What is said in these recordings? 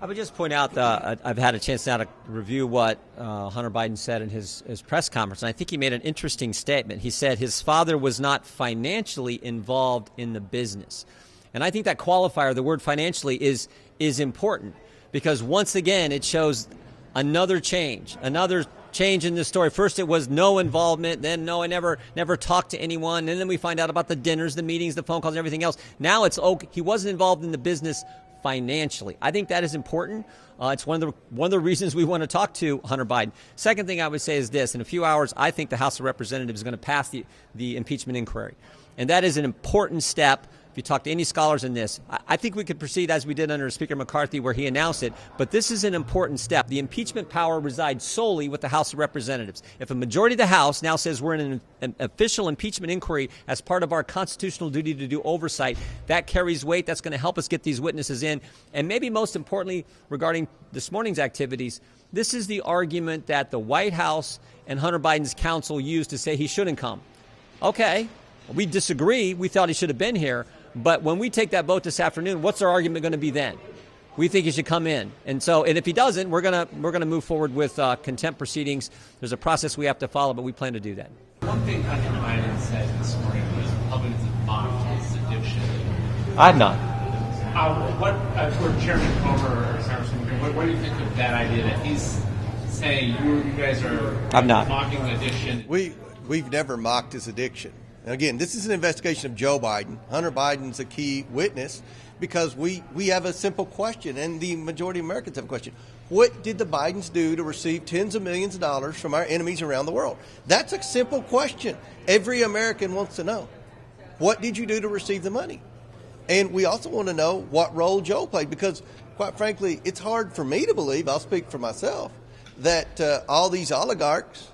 I would just point out that I've had a chance now to review what Hunter Biden said in his press conference, and I think he made an interesting statement. He said his father was not financially involved in the business. And I think that qualifier, the word financially, is important because, once again, it shows another change in this story. First it was no involvement, then no, I never talked to anyone, and then we find out about the dinners, the meetings, the phone calls, and everything else. Now it's okay, he wasn't involved in the business financially. I think that is important. It's one of the reasons we want to talk to Hunter Biden. Second thing I would say is this: in a few hours, I think the House of Representatives is going to pass the impeachment inquiry, and that is an important step. If you talk to any scholars in this, I think we could proceed as we did under Speaker McCarthy, where he announced it. But this is an important step. The impeachment power resides solely with the House of Representatives. If a majority of the House now says we're in an official impeachment inquiry as part of our constitutional duty to do oversight, that carries weight. That's going to help us get these witnesses in. And maybe most importantly, regarding this morning's activities, this is the argument that the White House and Hunter Biden's counsel used to say he shouldn't come. Okay, we disagree. We thought he should have been here. But when we take that vote this afternoon, what's our argument going to be then? We think he should come in. And if he doesn't, we're going to move forward with contempt proceedings. There's a process we have to follow, but we plan to do that. One thing Hunter Biden said this morning was Republicans have mocked his addiction. I have not. For Chairman Comer or Congressman, what do you think of that idea that he's saying you guys are mocking addiction? We've never mocked his addiction. Again, this is an investigation of Joe Biden. Hunter Biden's a key witness because we have a simple question, and the majority of Americans have a question. What did the Bidens do to receive tens of millions of dollars from our enemies around the world? That's a simple question. Every American wants to know. What did you do to receive the money? And we also want to know what role Joe played because, quite frankly, it's hard for me to believe, I'll speak for myself, that all these oligarchs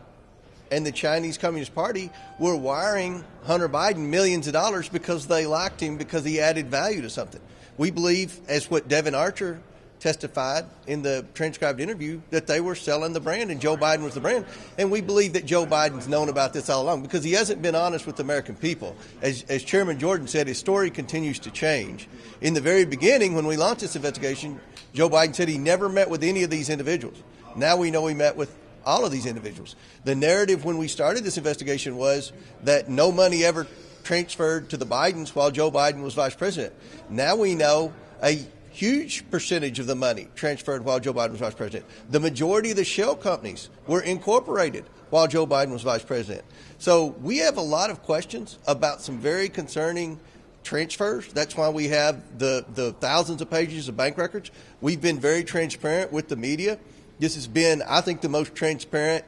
and the Chinese Communist Party were wiring Hunter Biden millions of dollars because they liked him, because he added value to something. We believe, as what Devin Archer testified in the transcribed interview, that they were selling the brand and Joe Biden was the brand. And we believe that Joe Biden's known about this all along because he hasn't been honest with the American people. As Chairman Jordan said, his story continues to change. In the very beginning, when we launched this investigation, Joe Biden said he never met with any of these individuals. Now we know he met with all of these individuals. The narrative when we started this investigation was that no money ever transferred to the Bidens while Joe Biden was vice president. Now we know a huge percentage of the money transferred while Joe Biden was vice president. The majority of the shell companies were incorporated while Joe Biden was vice president. So we have a lot of questions about some very concerning transfers. That's why we have the thousands of pages of bank records. We've been very transparent with the media. This has been, I think, the most transparent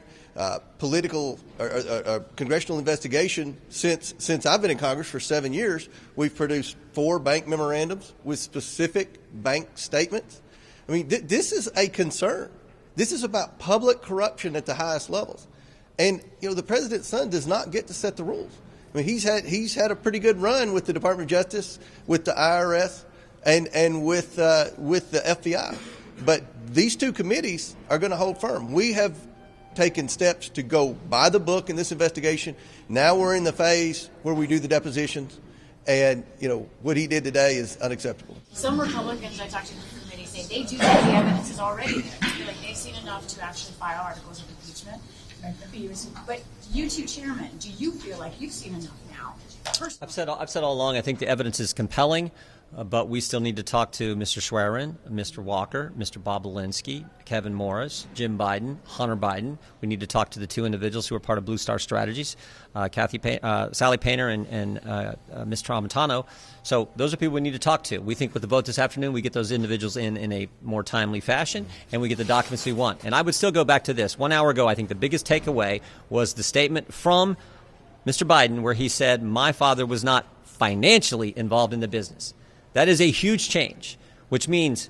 political or congressional investigation since I've been in Congress for 7 years. We've produced 4 bank memorandums with specific bank statements. I mean, this is a concern. This is about public corruption at the highest levels. And, the president's son does not get to set the rules. I mean, he's had a pretty good run with the Department of Justice, with the IRS, and with the FBI. But these 2 committees are going to hold firm. We have taken steps to go by the book in this investigation. Now we're in the phase where we do the depositions. And, what he did today is unacceptable. Some Republicans I talked to in the committee say they do think the evidence is already there. They feel like they've seen enough to actually file articles of impeachment. But you two, Chairman, do you feel like you've seen enough now? Personally? I've said all along, I think the evidence is compelling. But we still need to talk to Mr. Schwerin, Mr. Walker, Mr. Bob Alinsky, Kevin Morris, Jim Biden, Hunter Biden. We need to talk to the 2 individuals who are part of Blue Star Strategies, Sally Painter and Ms. Tramontano. So those are people we need to talk to. We think with the vote this afternoon, we get those individuals in a more timely fashion, and we get the documents we want. And I would still go back to this. 1 hour ago, I think the biggest takeaway was the statement from Mr. Biden where he said, my father was not financially involved in the business. That is a huge change, which means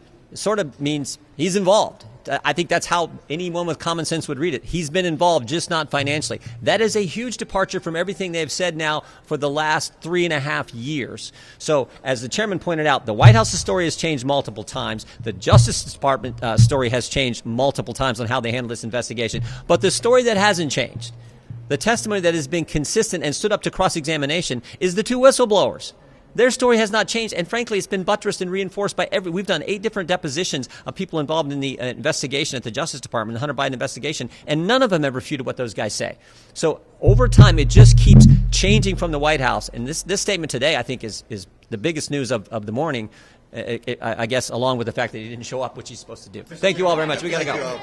he's involved. I think that's how anyone with common sense would read it. He's been involved, just not financially. That is a huge departure from everything they've said now for the last 3.5 years. So, as the chairman pointed out, the White House's story has changed multiple times. The Justice Department story has changed multiple times on how they handle this investigation. But the story that hasn't changed, the testimony that has been consistent and stood up to cross-examination, is the 2 whistleblowers. Their story has not changed, and frankly, it's been buttressed and reinforced by we've done 8 different depositions of people involved in the investigation at the Justice Department, the Hunter Biden investigation, and none of them have refuted what those guys say. So over time, it just keeps changing from the White House, and this statement today, I think, is the biggest news of the morning, I guess, along with the fact that he didn't show up, which he's supposed to do. Thank you all very much. We got to go.